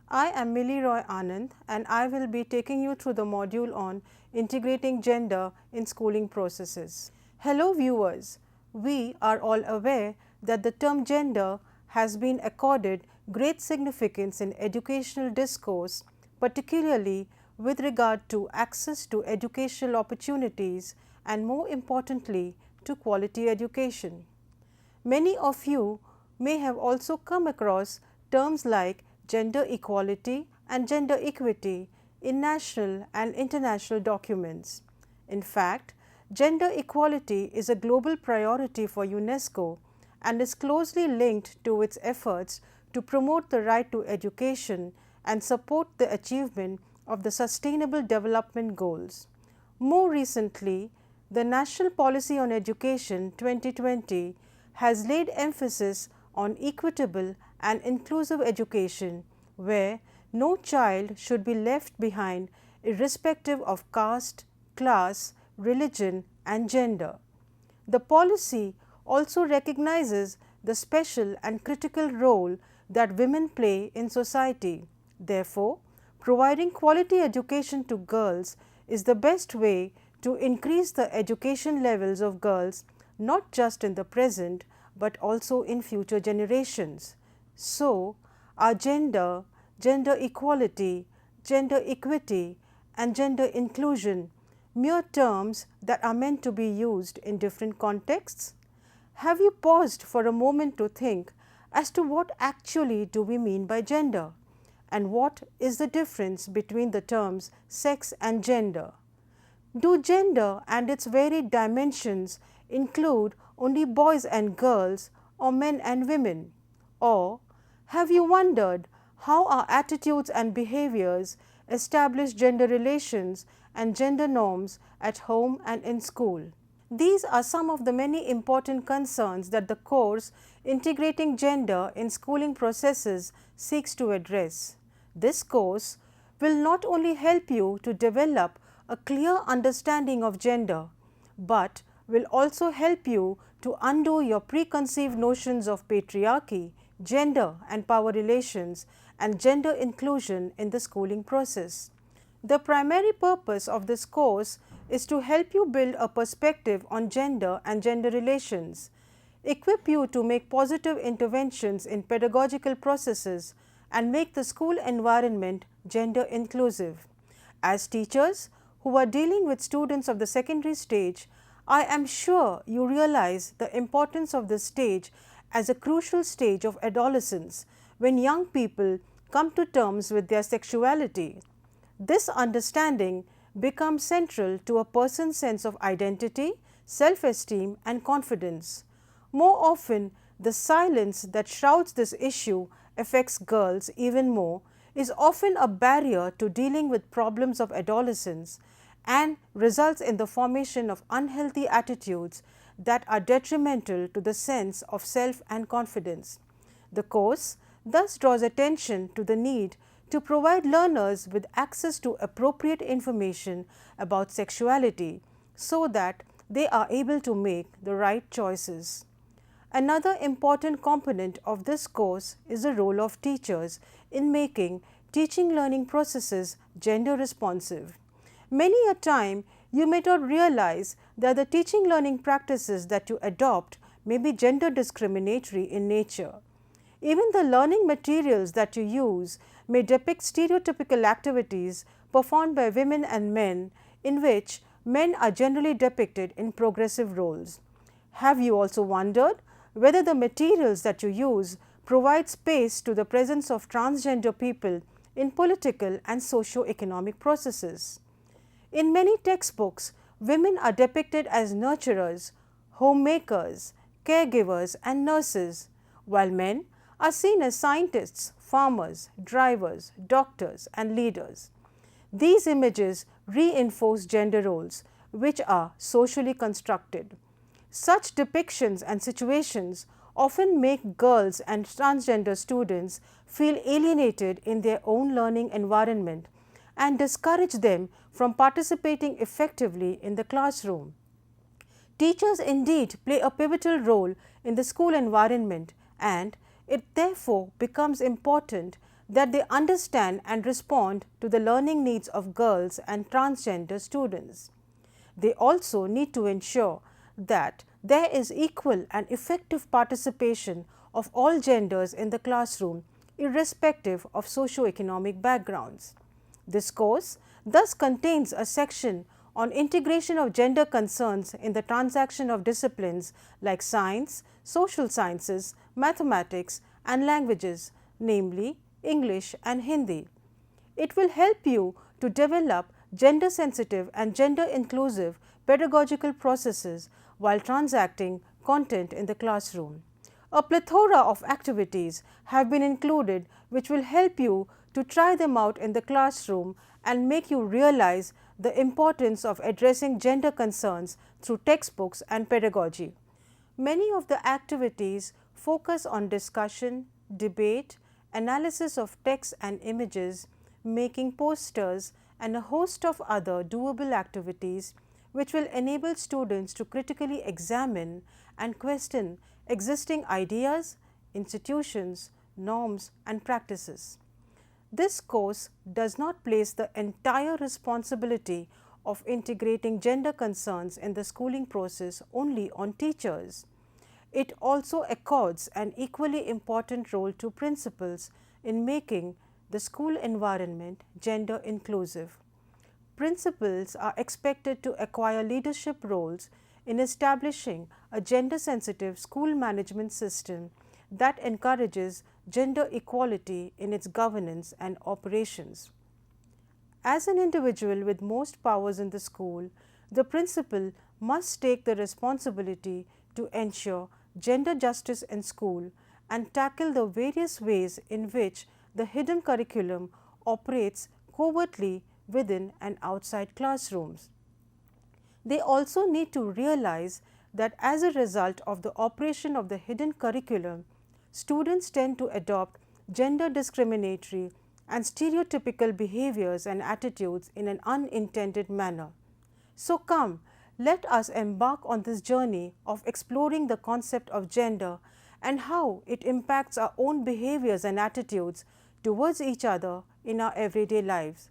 I am Millie Roy Anand and I will be taking you through the module on integrating gender in schooling processes. Hello viewers, we are all aware that the term gender has been accorded great significance in educational discourse, particularly with regard to access to educational opportunities and more importantly to quality education. Many of you may have also come across terms like gender equality and gender equity in national and international documents. In fact, gender equality is a global priority for UNESCO and is closely linked to its efforts to promote the right to education and support the achievement of the Sustainable Development Goals. More recently, the National Policy on Education 2020 has laid emphasis on equitable and inclusive education, where no child should be left behind irrespective of caste, class, religion and gender. The policy also recognizes the special and critical role that women play in society. Therefore, providing quality education to girls is the best way to increase the education levels of girls not just in the present but also in future generations. So, are gender, gender equality, gender equity and gender inclusion mere terms that are meant to be used in different contexts? Have you paused for a moment to think as to what actually do we mean by gender and what is the difference between the terms sex and gender? Do gender and its varied dimensions include only boys and girls or men and women? Or have you wondered how our attitudes and behaviors establish gender relations and gender norms at home and in school? These are some of the many important concerns that the course Integrating Gender in Schooling Processes seeks to address. This course will not only help you to develop a clear understanding of gender, but will also help you to undo your preconceived notions of patriarchy, gender and power relations, and gender inclusion in the schooling process. The primary purpose of this course is to help you build a perspective on gender and gender relations, equip you to make positive interventions in pedagogical processes, and make the school environment gender inclusive. As teachers who are dealing with students of the secondary stage, I am sure you realize the importance of this stage as a crucial stage of adolescence when young people come to terms with their sexuality. This understanding becomes central to a person's sense of identity, self-esteem and confidence. More often, the silence that shrouds this issue affects girls even more, is often a barrier to dealing with problems of adolescence and results in the formation of unhealthy attitudes that are detrimental to the sense of self and confidence. The course thus draws attention to the need to provide learners with access to appropriate information about sexuality so that they are able to make the right choices. Another important component of this course is the role of teachers in making teaching learning processes gender responsive. Many a time you may not realize that the teaching learning practices that you adopt may be gender discriminatory in nature. Even the learning materials that you use may depict stereotypical activities performed by women and men in which men are generally depicted in progressive roles. Have you also wondered whether the materials that you use provide space to the presence of transgender people in political and socio-economic processes? In many textbooks, women are depicted as nurturers, homemakers, caregivers and nurses, while men are seen as scientists, farmers, drivers, doctors and leaders. These images reinforce gender roles which are socially constructed. Such depictions and situations often make girls and transgender students feel alienated in their own learning environment and discourage them from participating effectively in the classroom. Teachers indeed play a pivotal role in the school environment, and it therefore becomes important that they understand and respond to the learning needs of girls and transgender students. They also need to ensure that there is equal and effective participation of all genders in the classroom, irrespective of socio-economic backgrounds. This course thus contains a section on integration of gender concerns in the transaction of disciplines like science, social sciences, mathematics and languages, namely English and Hindi. It will help you to develop gender sensitive and gender inclusive pedagogical processes while transacting content in the classroom. A plethora of activities have been included which will help you to try them out in the classroom and make you realize the importance of addressing gender concerns through textbooks and pedagogy. Many of the activities focus on discussion, debate, analysis of text and images, making posters and a host of other doable activities which will enable students to critically examine and question existing ideas, institutions, norms and practices. This course does not place the entire responsibility of integrating gender concerns in the schooling process only on teachers. It also accords an equally important role to principals in making the school environment gender inclusive. Principals are expected to acquire leadership roles in establishing a gender sensitive school management system that encourages gender equality in its governance and operations. As an individual with most powers in the school, the principal must take the responsibility to ensure gender justice in school and tackle the various ways in which the hidden curriculum operates covertly within and outside classrooms. They also need to realize that as a result of the operation of the hidden curriculum, students tend to adopt gender discriminatory and stereotypical behaviors and attitudes in an unintended manner. So come, let us embark on this journey of exploring the concept of gender and how it impacts our own behaviors and attitudes towards each other in our everyday lives.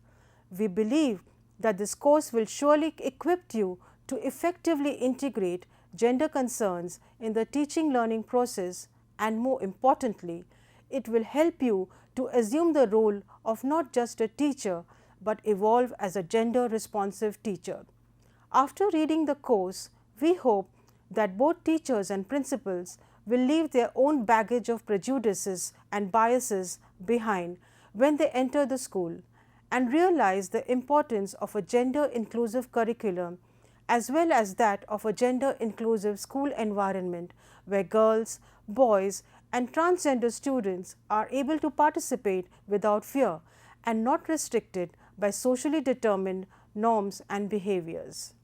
We believe that this course will surely equip you to effectively integrate gender concerns in the teaching learning process, and more importantly, it will help you to assume the role of not just a teacher but evolve as a gender responsive teacher. After reading the course, we hope that both teachers and principals will leave their own baggage of prejudices and biases behind when they enter the school and realize the importance of a gender inclusive curriculum as well as that of a gender inclusive school environment where girls, boys and transgender students are able to participate without fear and not restricted by socially determined norms and behaviors.